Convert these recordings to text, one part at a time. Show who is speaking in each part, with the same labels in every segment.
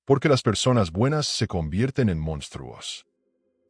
Speaker 1: Porque las personas buenas se convierten en monstruos.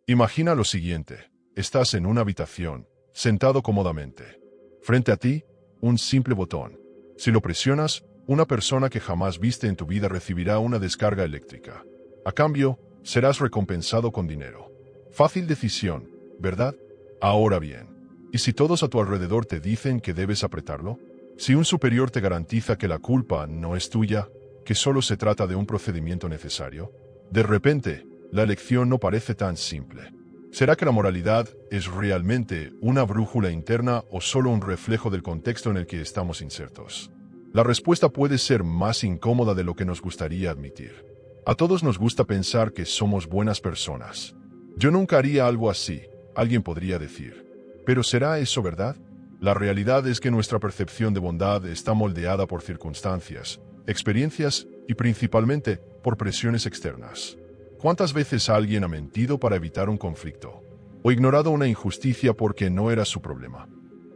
Speaker 1: Imagina lo siguiente: estás en una habitación, sentado cómodamente. Frente a ti, un simple botón. Si lo presionas, una persona que jamás viste en tu vida recibirá una descarga eléctrica. A cambio, serás recompensado con dinero. Fácil decisión, ¿verdad? Ahora bien, ¿y si todos a tu alrededor te dicen que debes apretarlo? Si un superior te garantiza que la culpa no es tuya, que solo se trata de un procedimiento necesario, de repente, la elección no parece tan simple. ¿Será que la moralidad es realmente una brújula interna o solo un reflejo del contexto en el que estamos insertos? La respuesta puede ser más incómoda de lo que nos gustaría admitir. A todos nos gusta pensar que somos buenas personas. Yo nunca haría algo así, alguien podría decir. ¿Pero será eso verdad? La realidad es que nuestra percepción de bondad está moldeada por circunstancias, experiencias y principalmente por presiones externas. ¿Cuántas veces alguien ha mentido para evitar un conflicto? ¿O ignorado una injusticia porque no era su problema?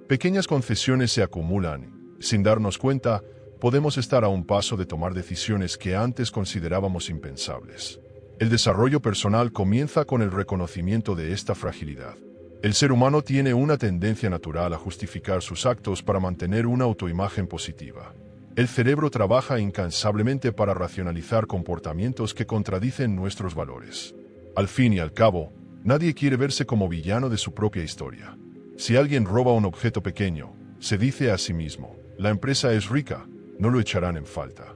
Speaker 1: Pequeñas concesiones se acumulan. Sin darnos cuenta, podemos estar a un paso de tomar decisiones que antes considerábamos impensables. El desarrollo personal comienza con el reconocimiento de esta fragilidad. El ser humano tiene una tendencia natural a justificar sus actos para mantener una autoimagen positiva. El cerebro trabaja incansablemente para racionalizar comportamientos que contradicen nuestros valores. Al fin y al cabo, nadie quiere verse como villano de su propia historia. Si alguien roba un objeto pequeño, se dice a sí mismo: la empresa es rica, no lo echarán en falta.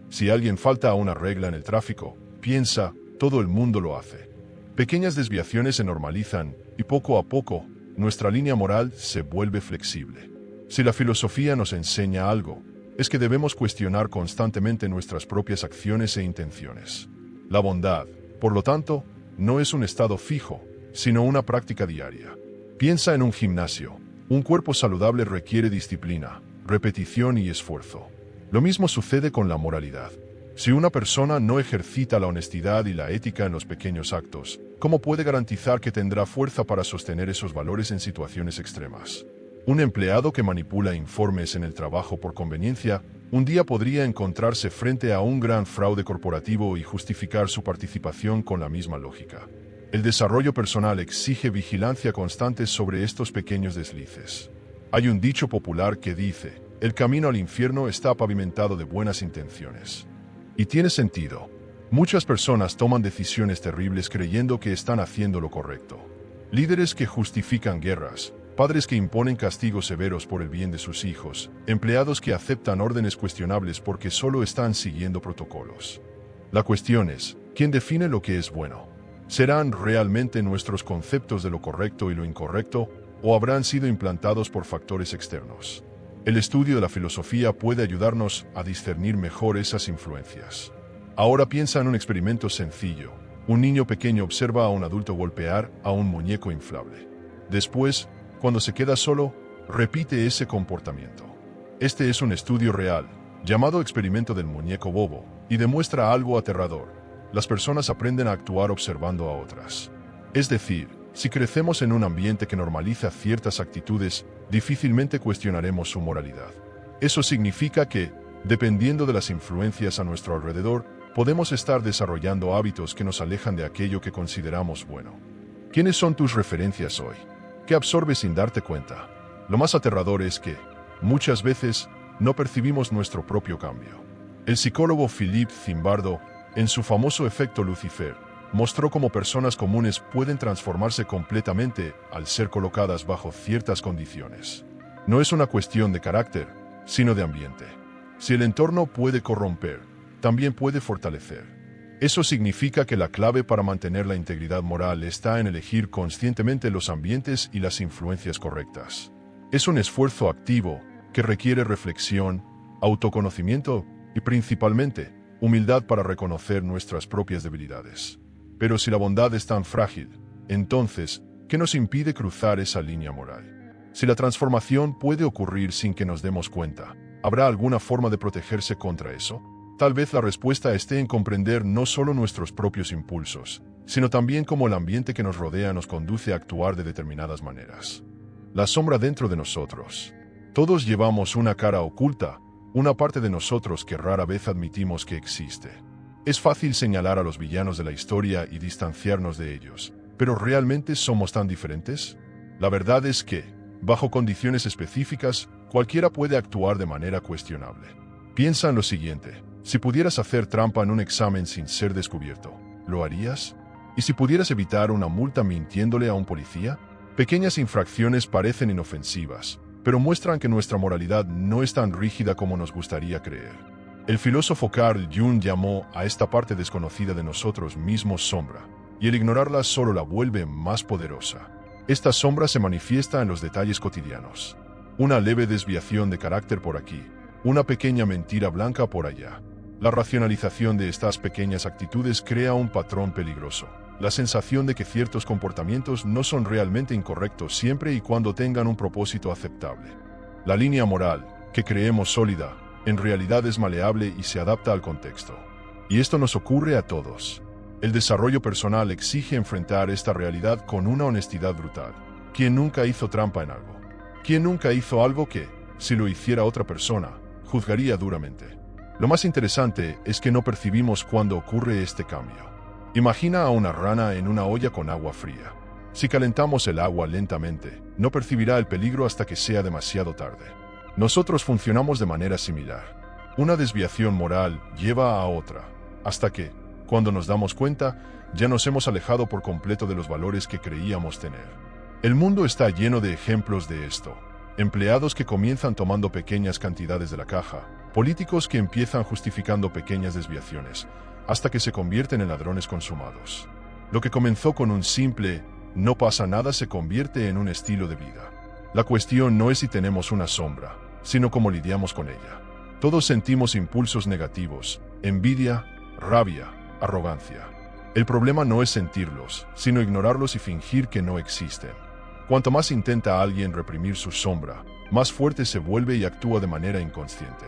Speaker 1: Si alguien falta a una regla en el tráfico, piensa: todo el mundo lo hace. Pequeñas desviaciones se normalizan y poco a poco, nuestra línea moral se vuelve flexible. Si la filosofía nos enseña algo, es que debemos cuestionar constantemente nuestras propias acciones e intenciones. La bondad, por lo tanto, no es un estado fijo, sino una práctica diaria. Piensa en un gimnasio. Un cuerpo saludable requiere disciplina, repetición y esfuerzo. Lo mismo sucede con la moralidad. Si una persona no ejercita la honestidad y la ética en los pequeños actos, ¿cómo puede garantizar que tendrá fuerza para sostener esos valores en situaciones extremas? Un empleado que manipula informes en el trabajo por conveniencia, un día podría encontrarse frente a un gran fraude corporativo y justificar su participación con la misma lógica. El desarrollo personal exige vigilancia constante sobre estos pequeños deslices. Hay un dicho popular que dice: el camino al infierno está pavimentado de buenas intenciones. Y tiene sentido. Muchas personas toman decisiones terribles creyendo que están haciendo lo correcto. Líderes que justifican guerras, padres que imponen castigos severos por el bien de sus hijos, empleados que aceptan órdenes cuestionables porque solo están siguiendo protocolos. La cuestión es: ¿quién define lo que es bueno? ¿Serán realmente nuestros conceptos de lo correcto y lo incorrecto, o habrán sido implantados por factores externos? El estudio de la filosofía puede ayudarnos a discernir mejor esas influencias. Ahora piensa en un experimento sencillo. Un niño pequeño observa a un adulto golpear a un muñeco inflable. Después, cuando se queda solo, repite ese comportamiento. Este es un estudio real, llamado experimento del muñeco bobo, y demuestra algo aterrador. Las personas aprenden a actuar observando a otras. Es decir, si crecemos en un ambiente que normaliza ciertas actitudes, difícilmente cuestionaremos su moralidad. Eso significa que, dependiendo de las influencias a nuestro alrededor, podemos estar desarrollando hábitos que nos alejan de aquello que consideramos bueno. ¿Quiénes son tus referencias hoy? ¿Qué absorbes sin darte cuenta? Lo más aterrador es que, muchas veces, no percibimos nuestro propio cambio. El psicólogo Philip Zimbardo, en su famoso efecto Lucifer, mostró cómo personas comunes pueden transformarse completamente al ser colocadas bajo ciertas condiciones. No es una cuestión de carácter, sino de ambiente. Si el entorno puede corromper, también puede fortalecer. Eso significa que la clave para mantener la integridad moral está en elegir conscientemente los ambientes y las influencias correctas. Es un esfuerzo activo que requiere reflexión, autoconocimiento y principalmente humildad para reconocer nuestras propias debilidades. Pero si la bondad es tan frágil, entonces, ¿qué nos impide cruzar esa línea moral? Si la transformación puede ocurrir sin que nos demos cuenta, ¿habrá alguna forma de protegerse contra eso? Tal vez la respuesta esté en comprender no solo nuestros propios impulsos, sino también cómo el ambiente que nos rodea nos conduce a actuar de determinadas maneras. La sombra dentro de nosotros. Todos llevamos una cara oculta, una parte de nosotros que rara vez admitimos que existe. Es fácil señalar a los villanos de la historia y distanciarnos de ellos, pero ¿realmente somos tan diferentes? La verdad es que, bajo condiciones específicas, cualquiera puede actuar de manera cuestionable. Piensa en lo siguiente: si pudieras hacer trampa en un examen sin ser descubierto, ¿lo harías? ¿Y si pudieras evitar una multa mintiéndole a un policía? Pequeñas infracciones parecen inofensivas, pero muestran que nuestra moralidad no es tan rígida como nos gustaría creer. El filósofo Carl Jung llamó a esta parte desconocida de nosotros mismos sombra, y el ignorarla solo la vuelve más poderosa. Esta sombra se manifiesta en los detalles cotidianos. Una leve desviación de carácter por aquí, una pequeña mentira blanca por allá. La racionalización de estas pequeñas actitudes crea un patrón peligroso. La sensación de que ciertos comportamientos no son realmente incorrectos siempre y cuando tengan un propósito aceptable. La línea moral, que creemos sólida, en realidad es maleable y se adapta al contexto. Y esto nos ocurre a todos. El desarrollo personal exige enfrentar esta realidad con una honestidad brutal. ¿Quién nunca hizo trampa en algo? ¿Quién nunca hizo algo que, si lo hiciera otra persona, juzgaría duramente? Lo más interesante es que no percibimos cuando ocurre este cambio. Imagina a una rana en una olla con agua fría. Si calentamos el agua lentamente, no percibirá el peligro hasta que sea demasiado tarde. Nosotros funcionamos de manera similar. Una desviación moral lleva a otra, hasta que, cuando nos damos cuenta, ya nos hemos alejado por completo de los valores que creíamos tener. El mundo está lleno de ejemplos de esto. Empleados que comienzan tomando pequeñas cantidades de la caja, políticos que empiezan justificando pequeñas desviaciones, hasta que se convierten en ladrones consumados. Lo que comenzó con un simple "no pasa nada" se convierte en un estilo de vida. La cuestión no es si tenemos una sombra, sino cómo lidiamos con ella. Todos sentimos impulsos negativos, envidia, rabia, arrogancia. El problema no es sentirlos, sino ignorarlos y fingir que no existen. Cuanto más intenta alguien reprimir su sombra, más fuerte se vuelve y actúa de manera inconsciente.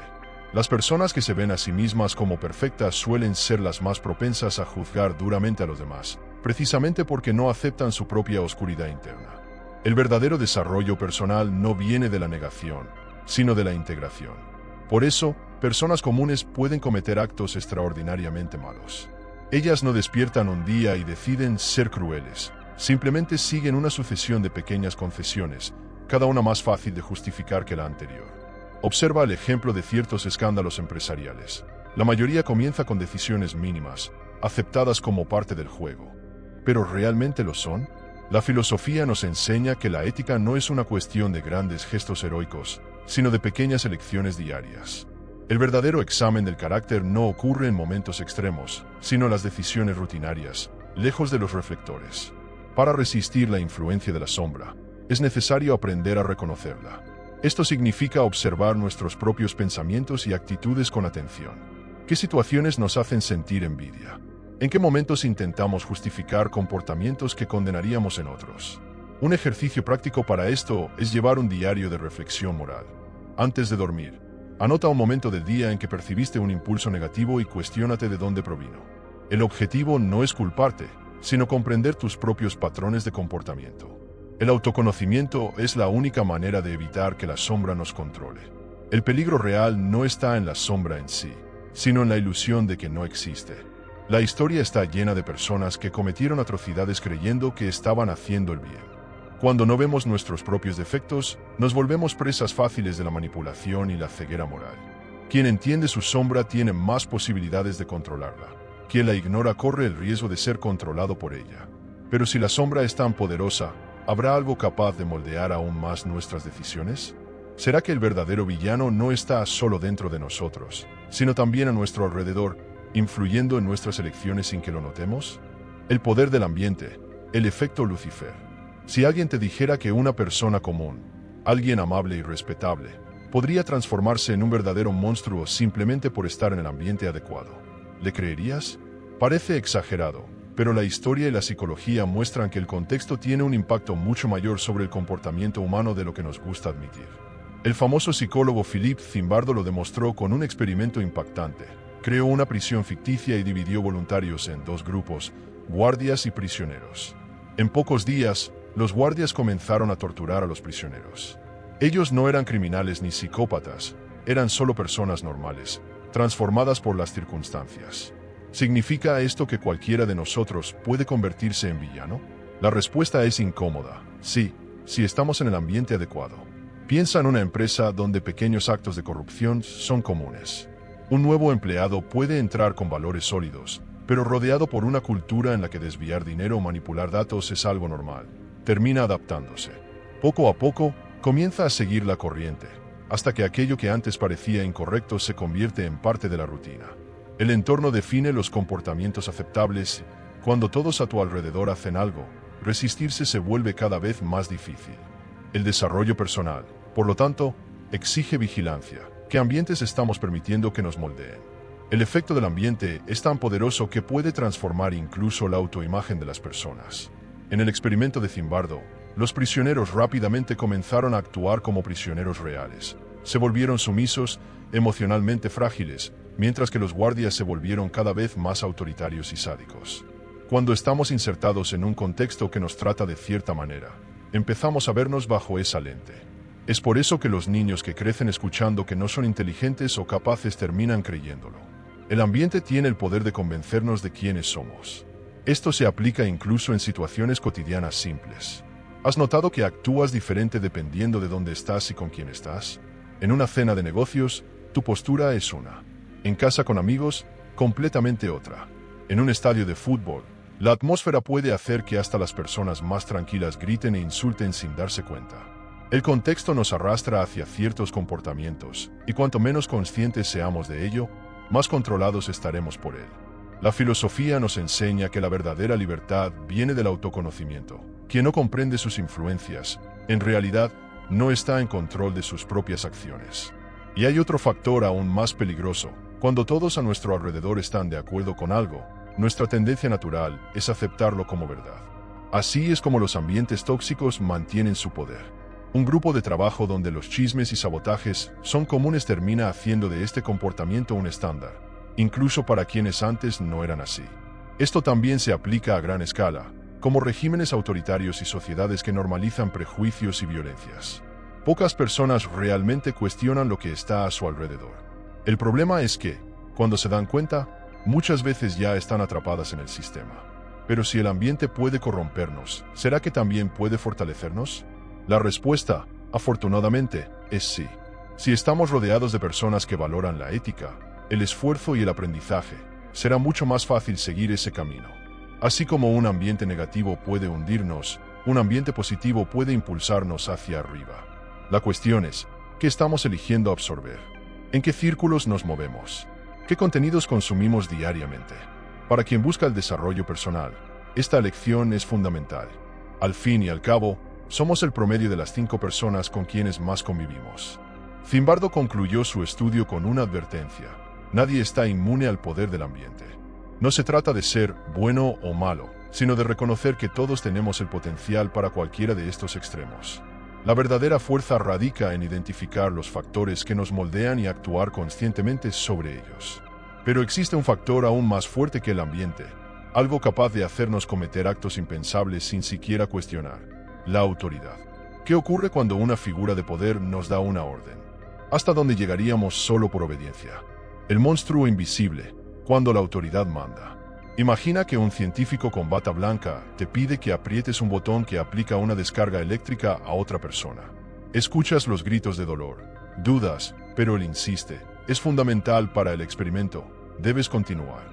Speaker 1: Las personas que se ven a sí mismas como perfectas suelen ser las más propensas a juzgar duramente a los demás, precisamente porque no aceptan su propia oscuridad interna. El verdadero desarrollo personal no viene de la negación, sino de la integración. Por eso, personas comunes pueden cometer actos extraordinariamente malos. Ellas no despiertan un día y deciden ser crueles, simplemente siguen una sucesión de pequeñas concesiones, cada una más fácil de justificar que la anterior. Observa el ejemplo de ciertos escándalos empresariales. La mayoría comienza con decisiones mínimas, aceptadas como parte del juego. ¿Pero realmente lo son? La filosofía nos enseña que la ética no es una cuestión de grandes gestos heroicos, sino de pequeñas elecciones diarias. El verdadero examen del carácter no ocurre en momentos extremos, sino en las decisiones rutinarias, lejos de los reflectores. Para resistir la influencia de la sombra, es necesario aprender a reconocerla. Esto significa observar nuestros propios pensamientos y actitudes con atención. ¿Qué situaciones nos hacen sentir envidia? ¿En qué momentos intentamos justificar comportamientos que condenaríamos en otros? Un ejercicio práctico para esto es llevar un diario de reflexión moral. Antes de dormir, anota un momento del día en que percibiste un impulso negativo y cuestiónate de dónde provino. El objetivo no es culparte, sino comprender tus propios patrones de comportamiento. El autoconocimiento es la única manera de evitar que la sombra nos controle. El peligro real no está en la sombra en sí, sino en la ilusión de que no existe. La historia está llena de personas que cometieron atrocidades creyendo que estaban haciendo el bien. Cuando no vemos nuestros propios defectos, nos volvemos presas fáciles de la manipulación y la ceguera moral. Quien entiende su sombra tiene más posibilidades de controlarla. Quien la ignora corre el riesgo de ser controlado por ella. Pero si la sombra es tan poderosa, ¿habrá algo capaz de moldear aún más nuestras decisiones? ¿Será que el verdadero villano no está solo dentro de nosotros, sino también a nuestro alrededor, influyendo en nuestras elecciones sin que lo notemos? El poder del ambiente, el efecto Lucifer. Si alguien te dijera que una persona común, alguien amable y respetable, podría transformarse en un verdadero monstruo simplemente por estar en el ambiente adecuado, ¿le creerías? Parece exagerado, pero la historia y la psicología muestran que el contexto tiene un impacto mucho mayor sobre el comportamiento humano de lo que nos gusta admitir. El famoso psicólogo Philippe Zimbardo lo demostró con un experimento impactante. Creó una prisión ficticia y dividió voluntarios en dos grupos, guardias y prisioneros. En pocos días, los guardias comenzaron a torturar a los prisioneros. Ellos no eran criminales ni psicópatas, eran solo personas normales, transformadas por las circunstancias. ¿Significa esto que cualquiera de nosotros puede convertirse en villano? La respuesta es incómoda. Sí, si estamos en el ambiente adecuado. Piensa en una empresa donde pequeños actos de corrupción son comunes. Un nuevo empleado puede entrar con valores sólidos, pero rodeado por una cultura en la que desviar dinero o manipular datos es algo normal. Termina adaptándose. Poco a poco, comienza a seguir la corriente, hasta que aquello que antes parecía incorrecto se convierte en parte de la rutina. El entorno define los comportamientos aceptables. Cuando todos a tu alrededor hacen algo, resistirse se vuelve cada vez más difícil. El desarrollo personal, por lo tanto, exige vigilancia. ¿Qué ambientes estamos permitiendo que nos moldeen? El efecto del ambiente es tan poderoso que puede transformar incluso la autoimagen de las personas. En el experimento de Zimbardo, los prisioneros rápidamente comenzaron a actuar como prisioneros reales. Se volvieron sumisos, emocionalmente frágiles, mientras que los guardias se volvieron cada vez más autoritarios y sádicos. Cuando estamos insertados en un contexto que nos trata de cierta manera, empezamos a vernos bajo esa lente. Es por eso que los niños que crecen escuchando que no son inteligentes o capaces terminan creyéndolo. El ambiente tiene el poder de convencernos de quiénes somos. Esto se aplica incluso en situaciones cotidianas simples. ¿Has notado que actúas diferente dependiendo de dónde estás y con quién estás? En una cena de negocios, tu postura es una. En casa con amigos, completamente otra. En un estadio de fútbol, la atmósfera puede hacer que hasta las personas más tranquilas griten e insulten sin darse cuenta. El contexto nos arrastra hacia ciertos comportamientos, y cuanto menos conscientes seamos de ello, más controlados estaremos por él. La filosofía nos enseña que la verdadera libertad viene del autoconocimiento. Quien no comprende sus influencias, en realidad, no está en control de sus propias acciones. Y hay otro factor aún más peligroso. Cuando todos a nuestro alrededor están de acuerdo con algo, nuestra tendencia natural es aceptarlo como verdad. Así es como los ambientes tóxicos mantienen su poder. Un grupo de trabajo donde los chismes y sabotajes son comunes termina haciendo de este comportamiento un estándar, incluso para quienes antes no eran así. Esto también se aplica a gran escala, como regímenes autoritarios y sociedades que normalizan prejuicios y violencias. Pocas personas realmente cuestionan lo que está a su alrededor. El problema es que, cuando se dan cuenta, muchas veces ya están atrapadas en el sistema. Pero si el ambiente puede corrompernos, ¿será que también puede fortalecernos? La respuesta, afortunadamente, es sí. Si estamos rodeados de personas que valoran la ética, el esfuerzo y el aprendizaje, será mucho más fácil seguir ese camino. Así como un ambiente negativo puede hundirnos, un ambiente positivo puede impulsarnos hacia arriba. La cuestión es, ¿qué estamos eligiendo absorber? ¿En qué círculos nos movemos? ¿Qué contenidos consumimos diariamente? Para quien busca el desarrollo personal, esta elección es fundamental. Al fin y al cabo, somos el promedio de las 5 personas con quienes más convivimos. Zimbardo concluyó su estudio con una advertencia. Nadie está inmune al poder del ambiente. No se trata de ser bueno o malo, sino de reconocer que todos tenemos el potencial para cualquiera de estos extremos. La verdadera fuerza radica en identificar los factores que nos moldean y actuar conscientemente sobre ellos. Pero existe un factor aún más fuerte que el ambiente, algo capaz de hacernos cometer actos impensables sin siquiera cuestionar: la autoridad. ¿Qué ocurre cuando una figura de poder nos da una orden? ¿Hasta dónde llegaríamos solo por obediencia? El monstruo invisible, cuando la autoridad manda. Imagina que un científico con bata blanca te pide que aprietes un botón que aplica una descarga eléctrica a otra persona. Escuchas los gritos de dolor, dudas, pero él insiste. Es fundamental para el experimento. Debes continuar.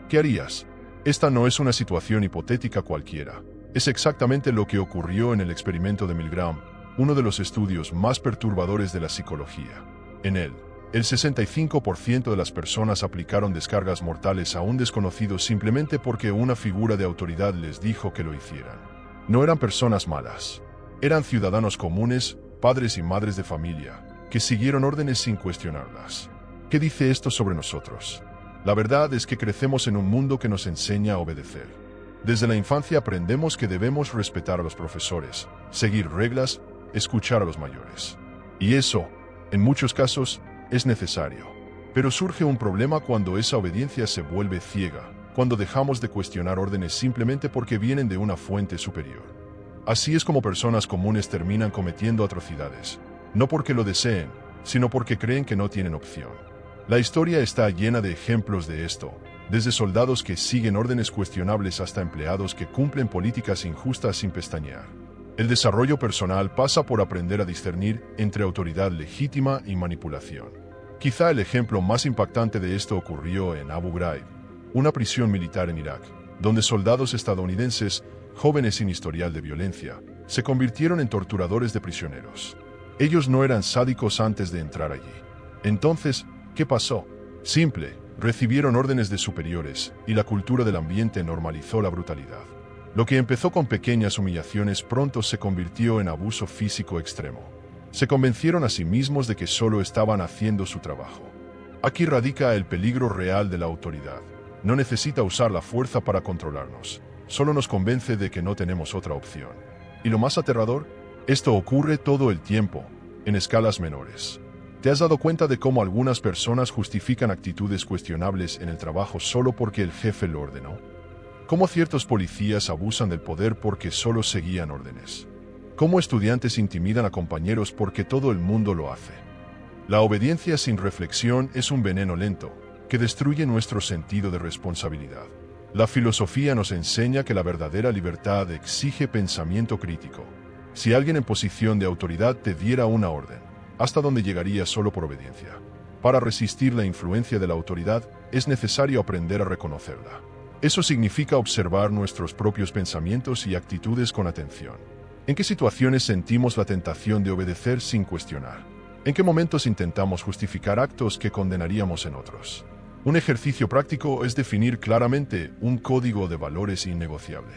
Speaker 1: ¿Qué harías? Esta no es una situación hipotética cualquiera. Es exactamente lo que ocurrió en el experimento de Milgram, uno de los estudios más perturbadores de la psicología. En él, el 65% de las personas aplicaron descargas mortales a un desconocido simplemente porque una figura de autoridad les dijo que lo hicieran. No eran personas malas. Eran ciudadanos comunes, padres y madres de familia, que siguieron órdenes sin cuestionarlas. ¿Qué dice esto sobre nosotros? La verdad es que crecemos en un mundo que nos enseña a obedecer. Desde la infancia aprendemos que debemos respetar a los profesores, seguir reglas, escuchar a los mayores. Y eso, en muchos casos, es necesario. Pero surge un problema cuando esa obediencia se vuelve ciega, cuando dejamos de cuestionar órdenes simplemente porque vienen de una fuente superior. Así es como personas comunes terminan cometiendo atrocidades, no porque lo deseen, sino porque creen que no tienen opción. La historia está llena de ejemplos de esto. desde soldados que siguen órdenes cuestionables hasta empleados que cumplen políticas injustas sin pestañear. El desarrollo personal pasa por aprender a discernir entre autoridad legítima y manipulación. Quizá el ejemplo más impactante de esto ocurrió en Abu Ghraib, una prisión militar en Irak, donde soldados estadounidenses, jóvenes sin historial de violencia, se convirtieron en torturadores de prisioneros. Ellos no eran sádicos antes de entrar allí. Entonces, ¿qué pasó? Simple, recibieron órdenes de superiores, y la cultura del ambiente normalizó la brutalidad. Lo que empezó con pequeñas humillaciones pronto se convirtió en abuso físico extremo. Se convencieron a sí mismos de que solo estaban haciendo su trabajo. Aquí radica el peligro real de la autoridad. No necesita usar la fuerza para controlarnos. Solo nos convence de que no tenemos otra opción. Y lo más aterrador, esto ocurre todo el tiempo, en escalas menores. ¿Te has dado cuenta de cómo algunas personas justifican actitudes cuestionables en el trabajo solo porque el jefe lo ordenó? ¿Cómo ciertos policías abusan del poder porque solo seguían órdenes? ¿Cómo estudiantes intimidan a compañeros porque todo el mundo lo hace? La obediencia sin reflexión es un veneno lento, que destruye nuestro sentido de responsabilidad. La filosofía nos enseña que la verdadera libertad exige pensamiento crítico. Si alguien en posición de autoridad te diera una orden, ¿hasta dónde llegaría solo por obediencia? Para resistir la influencia de la autoridad, es necesario aprender a reconocerla. Eso significa observar nuestros propios pensamientos y actitudes con atención. ¿En qué situaciones sentimos la tentación de obedecer sin cuestionar? ¿En qué momentos intentamos justificar actos que condenaríamos en otros? Un ejercicio práctico es definir claramente un código de valores innegociable.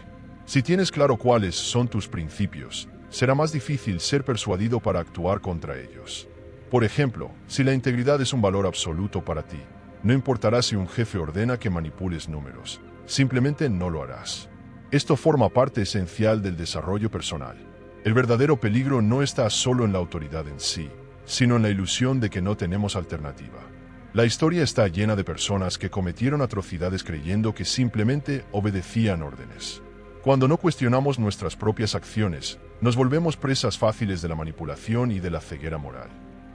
Speaker 1: Si tienes claro cuáles son tus principios, será más difícil ser persuadido para actuar contra ellos. Por ejemplo, si la integridad es un valor absoluto para ti, no importará si un jefe ordena que manipules números, simplemente no lo harás. Esto forma parte esencial del desarrollo personal. El verdadero peligro no está solo en la autoridad en sí, sino en la ilusión de que no tenemos alternativa. La historia está llena de personas que cometieron atrocidades creyendo que simplemente obedecían órdenes. Cuando no cuestionamos nuestras propias acciones, nos volvemos presas fáciles de la manipulación y de la ceguera moral.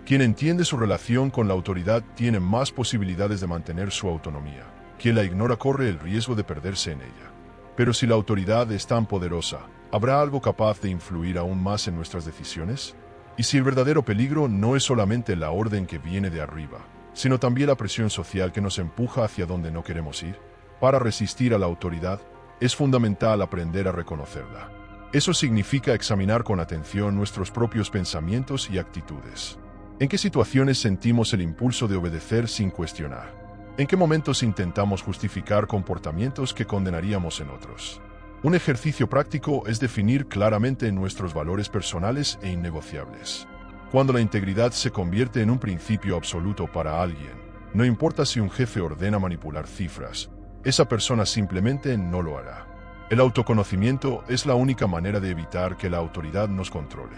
Speaker 1: Quien entiende su relación con la autoridad tiene más posibilidades de mantener su autonomía. Quien la ignora corre el riesgo de perderse en ella. Pero si la autoridad es tan poderosa, ¿habrá algo capaz de influir aún más en nuestras decisiones? Y si el verdadero peligro no es solamente la orden que viene de arriba, sino también la presión social que nos empuja hacia donde no queremos ir, para resistir a la autoridad, es fundamental aprender a reconocerla. Eso significa examinar con atención nuestros propios pensamientos y actitudes. ¿En qué situaciones sentimos el impulso de obedecer sin cuestionar? ¿En qué momentos intentamos justificar comportamientos que condenaríamos en otros? Un ejercicio práctico es definir claramente nuestros valores personales e innegociables. Cuando la integridad se convierte en un principio absoluto para alguien, no importa si un jefe ordena manipular cifras, esa persona simplemente no lo hará. El autoconocimiento es la única manera de evitar que la autoridad nos controle.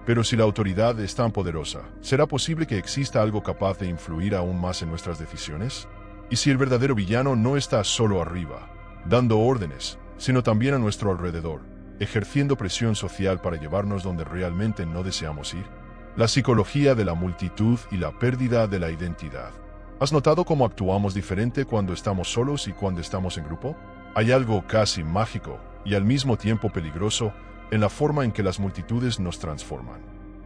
Speaker 1: Pero si la autoridad es tan poderosa, ¿será posible que exista algo capaz de influir aún más en nuestras decisiones? ¿Y si el verdadero villano no está solo arriba, dando órdenes, sino también a nuestro alrededor, ejerciendo presión social para llevarnos donde realmente no deseamos ir? La psicología de la multitud y la pérdida de la identidad. ¿Has notado cómo actuamos diferente cuando estamos solos y cuando estamos en grupo? Hay algo casi mágico y al mismo tiempo peligroso en la forma en que las multitudes nos transforman.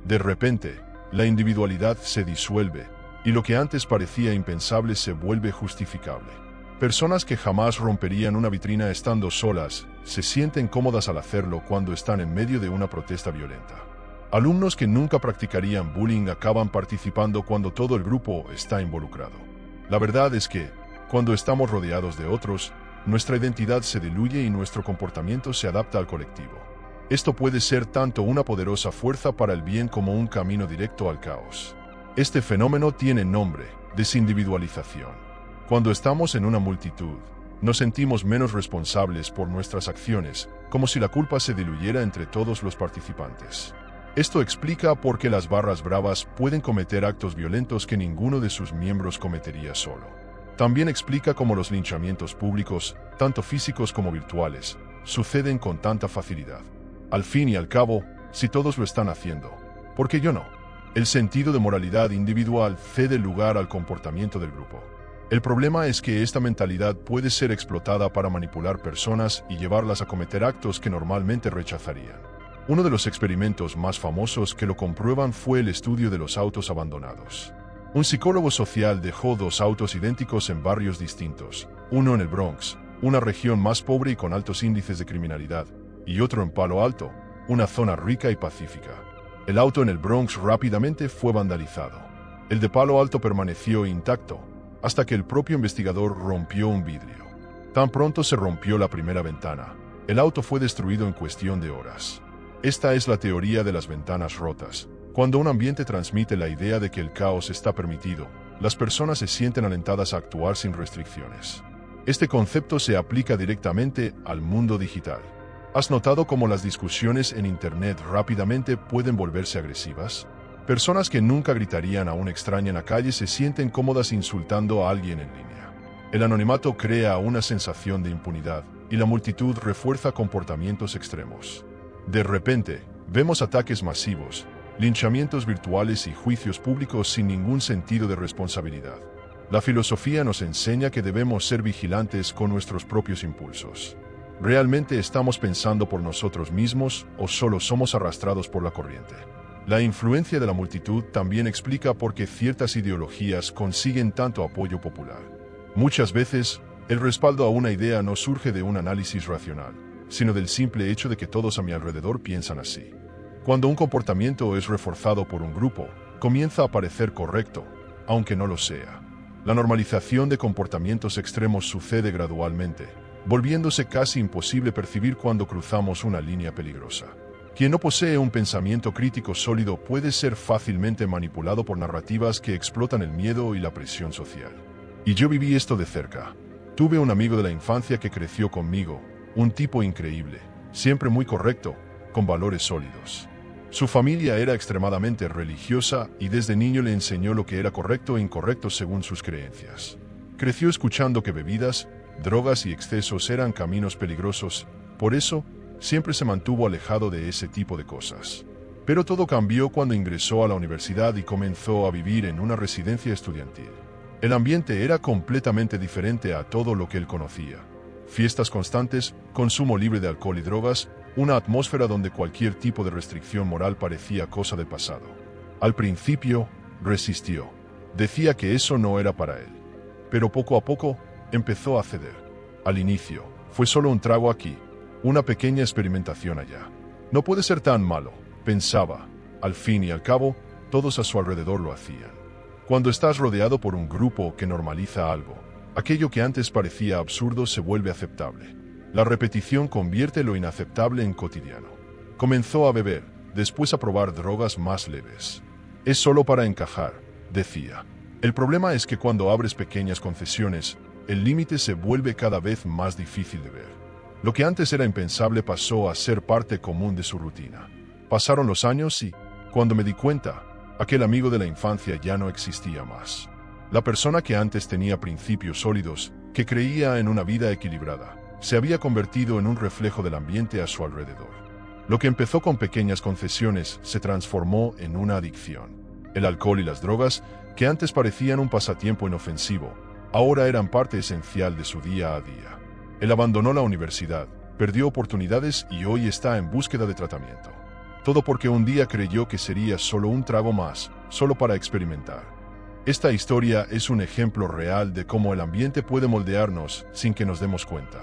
Speaker 1: De repente, la individualidad se disuelve y lo que antes parecía impensable se vuelve justificable. Personas que jamás romperían una vitrina estando solas se sienten cómodas al hacerlo cuando están en medio de una protesta violenta. Alumnos que nunca practicarían bullying acaban participando cuando todo el grupo está involucrado. La verdad es que, cuando estamos rodeados de otros, nuestra identidad se diluye y nuestro comportamiento se adapta al colectivo. Esto puede ser tanto una poderosa fuerza para el bien como un camino directo al caos. Este fenómeno tiene nombre: desindividualización. Cuando estamos en una multitud, nos sentimos menos responsables por nuestras acciones, como si la culpa se diluyera entre todos los participantes. Esto explica por qué las barras bravas pueden cometer actos violentos que ninguno de sus miembros cometería solo. También explica cómo los linchamientos públicos, tanto físicos como virtuales, suceden con tanta facilidad. Al fin y al cabo, si todos lo están haciendo, ¿por qué yo no? El sentido de moralidad individual cede lugar al comportamiento del grupo. El problema es que esta mentalidad puede ser explotada para manipular personas y llevarlas a cometer actos que normalmente rechazarían. Uno de los experimentos más famosos que lo comprueban fue el estudio de los autos abandonados. Un psicólogo social dejó dos autos idénticos en barrios distintos, uno en el Bronx, una región más pobre y con altos índices de criminalidad, y otro en Palo Alto, una zona rica y pacífica. El auto en el Bronx rápidamente fue vandalizado. El de Palo Alto permaneció intacto, hasta que el propio investigador rompió un vidrio. Tan pronto se rompió la primera ventana, el auto fue destruido en cuestión de horas. Esta es la teoría de las ventanas rotas. Cuando un ambiente transmite la idea de que el caos está permitido, las personas se sienten alentadas a actuar sin restricciones. Este concepto se aplica directamente al mundo digital. ¿Has notado cómo las discusiones en Internet rápidamente pueden volverse agresivas? Personas que nunca gritarían a un extraño en la calle se sienten cómodas insultando a alguien en línea. El anonimato crea una sensación de impunidad, y la multitud refuerza comportamientos extremos. De repente, vemos ataques masivos, linchamientos virtuales y juicios públicos sin ningún sentido de responsabilidad. La filosofía nos enseña que debemos ser vigilantes con nuestros propios impulsos. ¿Realmente estamos pensando por nosotros mismos o solo somos arrastrados por la corriente? La influencia de la multitud también explica por qué ciertas ideologías consiguen tanto apoyo popular. Muchas veces, el respaldo a una idea no surge de un análisis racional, sino del simple hecho de que todos a mi alrededor piensan así. Cuando un comportamiento es reforzado por un grupo, comienza a parecer correcto, aunque no lo sea. La normalización de comportamientos extremos sucede gradualmente, volviéndose casi imposible percibir cuando cruzamos una línea peligrosa. Quien no posee un pensamiento crítico sólido puede ser fácilmente manipulado por narrativas que explotan el miedo y la presión social. Y yo viví esto de cerca. Tuve un amigo de la infancia que creció conmigo, un tipo increíble, siempre muy correcto, con valores sólidos. Su familia era extremadamente religiosa y desde niño le enseñó lo que era correcto e incorrecto según sus creencias. Creció escuchando que bebidas, drogas y excesos eran caminos peligrosos, por eso, siempre se mantuvo alejado de ese tipo de cosas. Pero todo cambió cuando ingresó a la universidad y comenzó a vivir en una residencia estudiantil. El ambiente era completamente diferente a todo lo que él conocía. Fiestas constantes, consumo libre de alcohol y drogas, una atmósfera donde cualquier tipo de restricción moral parecía cosa del pasado. Al principio, resistió. Decía que eso no era para él. Pero poco a poco, empezó a ceder. Al inicio, fue solo un trago aquí, una pequeña experimentación allá. No puede ser tan malo, pensaba. Al fin y al cabo, todos a su alrededor lo hacían. Cuando estás rodeado por un grupo que normaliza algo, aquello que antes parecía absurdo se vuelve aceptable. La repetición convierte lo inaceptable en cotidiano. Comenzó a beber, después a probar drogas más leves. Es solo para encajar, decía. El problema es que cuando abres pequeñas concesiones, el límite se vuelve cada vez más difícil de ver. Lo que antes era impensable pasó a ser parte común de su rutina. Pasaron los años y, cuando me di cuenta, aquel amigo de la infancia ya no existía más. La persona que antes tenía principios sólidos, que creía en una vida equilibrada, se había convertido en un reflejo del ambiente a su alrededor. Lo que empezó con pequeñas concesiones se transformó en una adicción. El alcohol y las drogas, que antes parecían un pasatiempo inofensivo, ahora eran parte esencial de su día a día. Él abandonó la universidad, perdió oportunidades y hoy está en búsqueda de tratamiento. Todo porque un día creyó que sería solo un trago más, solo para experimentar. Esta historia es un ejemplo real de cómo el ambiente puede moldearnos sin que nos demos cuenta.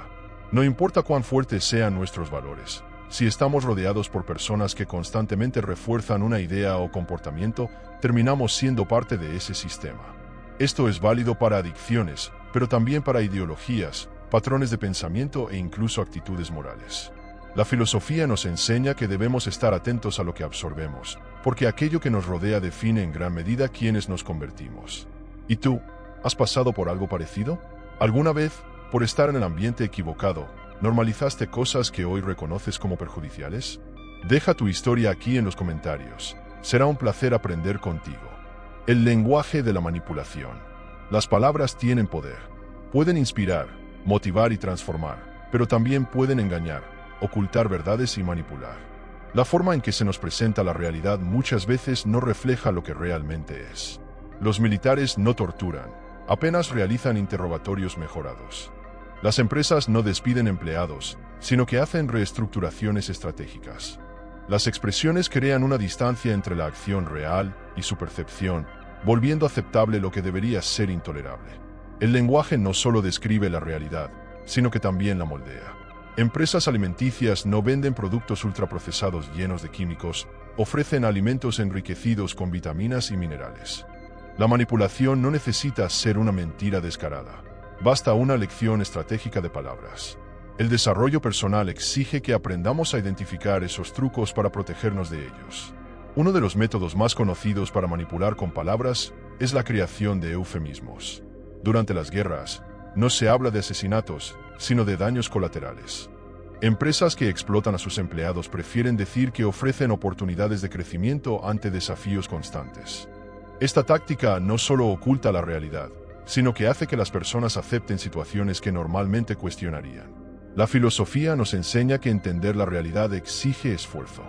Speaker 1: No importa cuán fuertes sean nuestros valores, si estamos rodeados por personas que constantemente refuerzan una idea o comportamiento, terminamos siendo parte de ese sistema. Esto es válido para adicciones, pero también para ideologías, patrones de pensamiento e incluso actitudes morales. La filosofía nos enseña que debemos estar atentos a lo que absorbemos, porque aquello que nos rodea define en gran medida quiénes nos convertimos. ¿Y tú? ¿Has pasado por algo parecido? ¿Alguna vez, por estar en el ambiente equivocado, normalizaste cosas que hoy reconoces como perjudiciales? Deja tu historia aquí en los comentarios. Será un placer aprender contigo. El lenguaje de la manipulación. Las palabras tienen poder. Pueden inspirar, motivar y transformar, pero también pueden engañar, ocultar verdades y manipular. La forma en que se nos presenta la realidad muchas veces no refleja lo que realmente es. Los militares no torturan, Apenas realizan interrogatorios mejorados. Las empresas no despiden empleados, sino que hacen reestructuraciones estratégicas. Las expresiones crean una distancia entre la acción real y su percepción, volviendo aceptable lo que debería ser intolerable. El lenguaje no solo describe la realidad, sino que también la moldea. Empresas alimenticias no venden productos ultraprocesados llenos de químicos, ofrecen alimentos enriquecidos con vitaminas y minerales. La manipulación no necesita ser una mentira descarada. Basta una lección estratégica de palabras. El desarrollo personal exige que aprendamos a identificar esos trucos para protegernos de ellos. Uno de los métodos más conocidos para manipular con palabras es la creación de eufemismos. Durante las guerras, no se habla de asesinatos, sino de daños colaterales. Empresas que explotan a sus empleados prefieren decir que ofrecen oportunidades de crecimiento ante desafíos constantes. Esta táctica no solo oculta la realidad, sino que hace que las personas acepten situaciones que normalmente cuestionarían. La filosofía nos enseña que entender la realidad exige esfuerzo.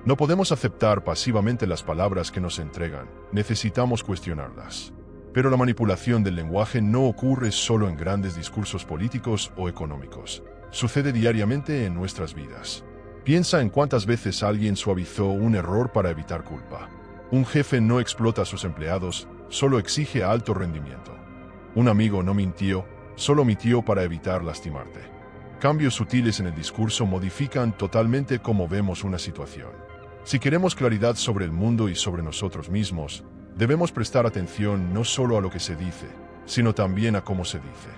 Speaker 1: No podemos aceptar pasivamente las palabras que nos entregan, necesitamos cuestionarlas. Pero la manipulación del lenguaje no ocurre solo en grandes discursos políticos o económicos. Sucede diariamente en nuestras vidas. Piensa en cuántas veces alguien suavizó un error para evitar culpa. Un jefe no explota a sus empleados, solo exige alto rendimiento. Un amigo no mintió, solo mintió para evitar lastimarte. Cambios sutiles en el discurso modifican totalmente cómo vemos una situación. Si queremos claridad sobre el mundo y sobre nosotros mismos, debemos prestar atención no solo a lo que se dice, sino también a cómo se dice.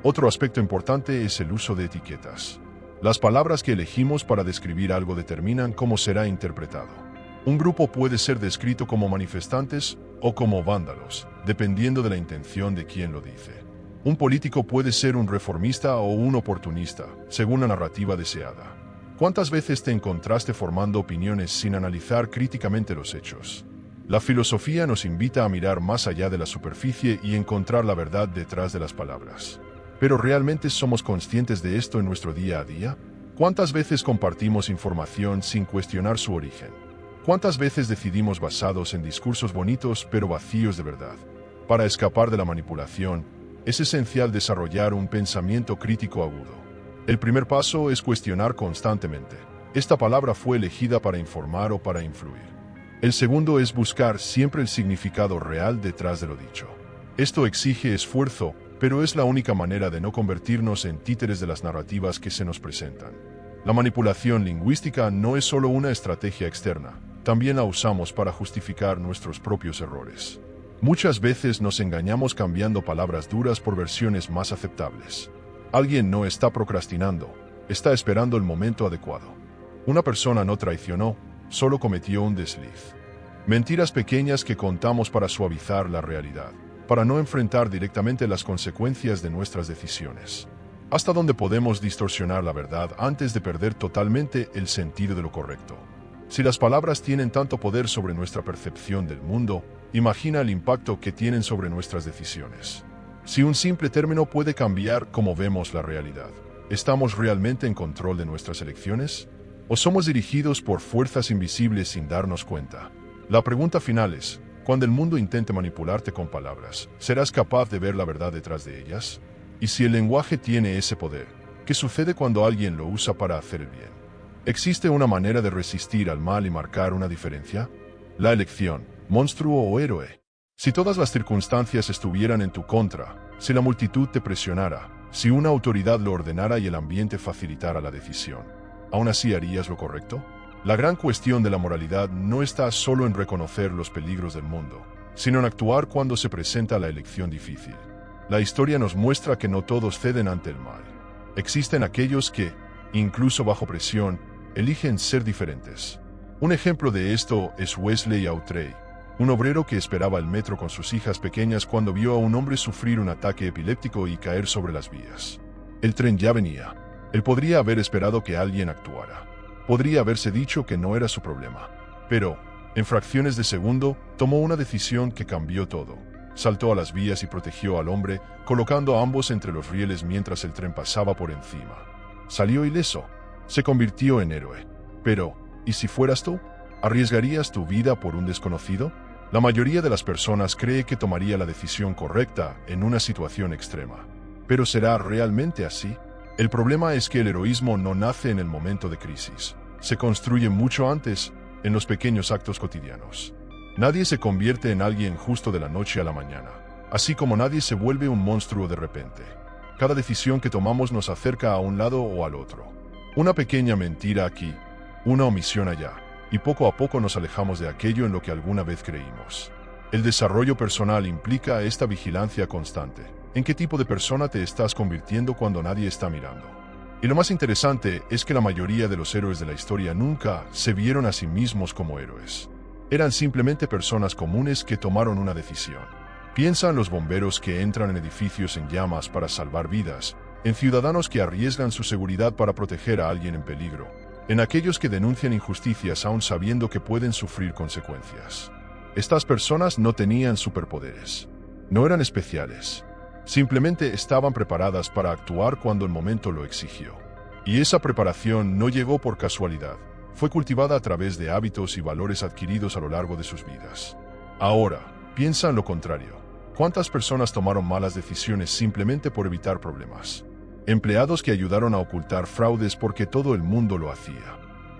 Speaker 1: Otro aspecto importante es el uso de etiquetas. Las palabras que elegimos para describir algo determinan cómo será interpretado. Un grupo puede ser descrito como manifestantes o como vándalos, dependiendo de la intención de quien lo dice. Un político puede ser un reformista o un oportunista, según la narrativa deseada. ¿Cuántas veces te encontraste formando opiniones sin analizar críticamente los hechos? La filosofía nos invita a mirar más allá de la superficie y encontrar la verdad detrás de las palabras. ¿Pero realmente somos conscientes de esto en nuestro día a día? ¿Cuántas veces compartimos información sin cuestionar su origen? ¿Cuántas veces decidimos basados en discursos bonitos pero vacíos de verdad? Para escapar de la manipulación, es esencial desarrollar un pensamiento crítico agudo. El primer paso es cuestionar constantemente. ¿Esta palabra fue elegida para informar o para influir? El segundo es buscar siempre el significado real detrás de lo dicho. Esto exige esfuerzo, pero es la única manera de no convertirnos en títeres de las narrativas que se nos presentan. La manipulación lingüística no es solo una estrategia externa, también la usamos para justificar nuestros propios errores. Muchas veces nos engañamos cambiando palabras duras por versiones más aceptables. Alguien no está procrastinando, está esperando el momento adecuado. Una persona no traicionó, solo cometió un desliz. Mentiras pequeñas que contamos para suavizar la realidad, para no enfrentar directamente las consecuencias de nuestras decisiones. ¿Hasta dónde podemos distorsionar la verdad antes de perder totalmente el sentido de lo correcto? Si las palabras tienen tanto poder sobre nuestra percepción del mundo, imagina el impacto que tienen sobre nuestras decisiones. Si un simple término puede cambiar cómo vemos la realidad, ¿estamos realmente en control de nuestras elecciones? ¿O somos dirigidos por fuerzas invisibles sin darnos cuenta? La pregunta final es, cuando el mundo intente manipularte con palabras, ¿serás capaz de ver la verdad detrás de ellas? Y si el lenguaje tiene ese poder, ¿qué sucede cuando alguien lo usa para hacer el bien? ¿Existe una manera de resistir al mal y marcar una diferencia? La elección, monstruo o héroe. Si todas las circunstancias estuvieran en tu contra, si la multitud te presionara, si una autoridad lo ordenara y el ambiente facilitara la decisión, ¿aún así harías lo correcto? La gran cuestión de la moralidad no está solo en reconocer los peligros del mundo, sino en actuar cuando se presenta la elección difícil. La historia nos muestra que no todos ceden ante el mal. Existen aquellos que, incluso bajo presión, eligen ser diferentes. Un ejemplo de esto es Wesley Autrey, un obrero que esperaba el metro con sus hijas pequeñas cuando vio a un hombre sufrir un ataque epiléptico y caer sobre las vías. El tren ya venía. Él podría haber esperado que alguien actuara. Podría haberse dicho que no era su problema. Pero, en fracciones de segundo, tomó una decisión que cambió todo. Saltó a las vías y protegió al hombre, colocando a ambos entre los rieles mientras el tren pasaba por encima. Salió ileso. Se convirtió en héroe. Pero, ¿y si fueras tú? ¿Arriesgarías tu vida por un desconocido? La mayoría de las personas cree que tomaría la decisión correcta en una situación extrema. ¿Pero será realmente así? El problema es que el heroísmo no nace en el momento de crisis. Se construye mucho antes, en los pequeños actos cotidianos. Nadie se convierte en alguien justo de la noche a la mañana, así como nadie se vuelve un monstruo de repente. Cada decisión que tomamos nos acerca a un lado o al otro. Una pequeña mentira aquí, una omisión allá, y poco a poco nos alejamos de aquello en lo que alguna vez creímos. El desarrollo personal implica esta vigilancia constante. ¿En qué tipo de persona te estás convirtiendo cuando nadie está mirando? Y lo más interesante es que la mayoría de los héroes de la historia nunca se vieron a sí mismos como héroes. Eran simplemente personas comunes que tomaron una decisión. Piensa en los bomberos que entran en edificios en llamas para salvar vidas, en ciudadanos que arriesgan su seguridad para proteger a alguien en peligro, en aquellos que denuncian injusticias aún sabiendo que pueden sufrir consecuencias. Estas personas no tenían superpoderes. No eran especiales. Simplemente estaban preparadas para actuar cuando el momento lo exigió. Y esa preparación no llegó por casualidad. Fue cultivada a través de hábitos y valores adquiridos a lo largo de sus vidas. Ahora, piensa en lo contrario. ¿Cuántas personas tomaron malas decisiones simplemente por evitar problemas? Empleados que ayudaron a ocultar fraudes porque todo el mundo lo hacía.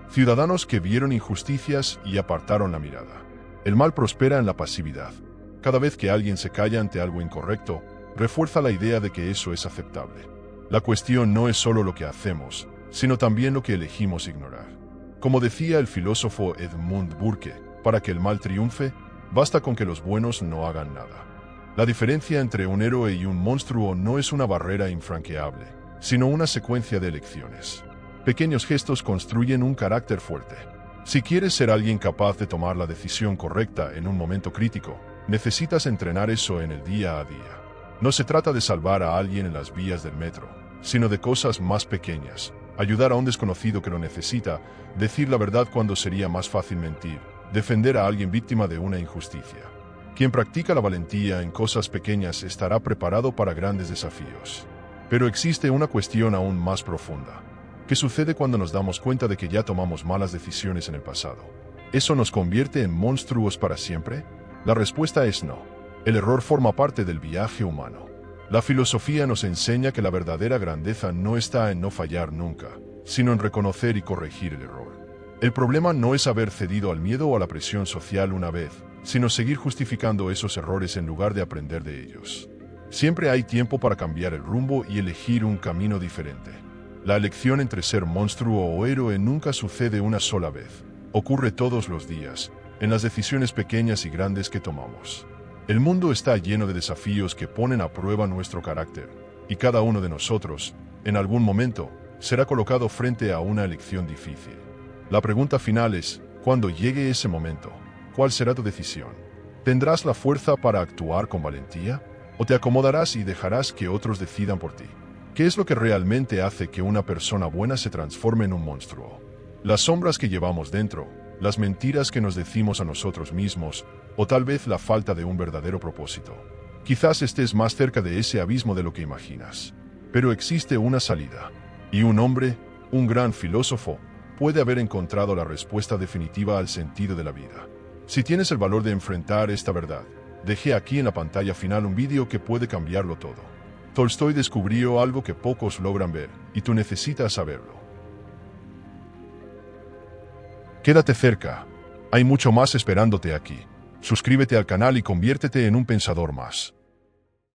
Speaker 1: Ciudadanos que vieron injusticias y apartaron la mirada. El mal prospera en la pasividad. Cada vez que alguien se calla ante algo incorrecto, refuerza la idea de que eso es aceptable. La cuestión no es solo lo que hacemos, sino también lo que elegimos ignorar. Como decía el filósofo Edmund Burke, para que el mal triunfe, basta con que los buenos no hagan nada. La diferencia entre un héroe y un monstruo no es una barrera infranqueable, sino una secuencia de elecciones. Pequeños gestos construyen un carácter fuerte. Si quieres ser alguien capaz de tomar la decisión correcta en un momento crítico, necesitas entrenar eso en el día a día. No se trata de salvar a alguien en las vías del metro, sino de cosas más pequeñas. Ayudar a un desconocido que lo necesita, decir la verdad cuando sería más fácil mentir, defender a alguien víctima de una injusticia. Quien practica la valentía en cosas pequeñas estará preparado para grandes desafíos. Pero existe una cuestión aún más profunda. ¿Qué sucede cuando nos damos cuenta de que ya tomamos malas decisiones en el pasado? ¿Eso nos convierte en monstruos para siempre? La respuesta es no. El error forma parte del viaje humano. La filosofía nos enseña que la verdadera grandeza no está en no fallar nunca, sino en reconocer y corregir el error. El problema no es haber cedido al miedo o a la presión social una vez, sino seguir justificando esos errores en lugar de aprender de ellos. Siempre hay tiempo para cambiar el rumbo y elegir un camino diferente. La elección entre ser monstruo o héroe nunca sucede una sola vez. Ocurre todos los días, en las decisiones pequeñas y grandes que tomamos. El mundo está lleno de desafíos que ponen a prueba nuestro carácter, y cada uno de nosotros, en algún momento, será colocado frente a una elección difícil. La pregunta final es, cuando llegue ese momento, ¿cuál será tu decisión? ¿Tendrás la fuerza para actuar con valentía? ¿O te acomodarás y dejarás que otros decidan por ti? ¿Qué es lo que realmente hace que una persona buena se transforme en un monstruo? Las sombras que llevamos dentro, las mentiras que nos decimos a nosotros mismos, o tal vez la falta de un verdadero propósito. Quizás estés más cerca de ese abismo de lo que imaginas. Pero existe una salida. Y un hombre, un gran filósofo, puede haber encontrado la respuesta definitiva al sentido de la vida. Si tienes el valor de enfrentar esta verdad, dejé aquí en la pantalla final un vídeo que puede cambiarlo todo. Tolstoy descubrió algo que pocos logran ver, y tú necesitas saberlo. Quédate cerca. Hay mucho más esperándote aquí. Suscríbete al canal y conviértete en un pensador más.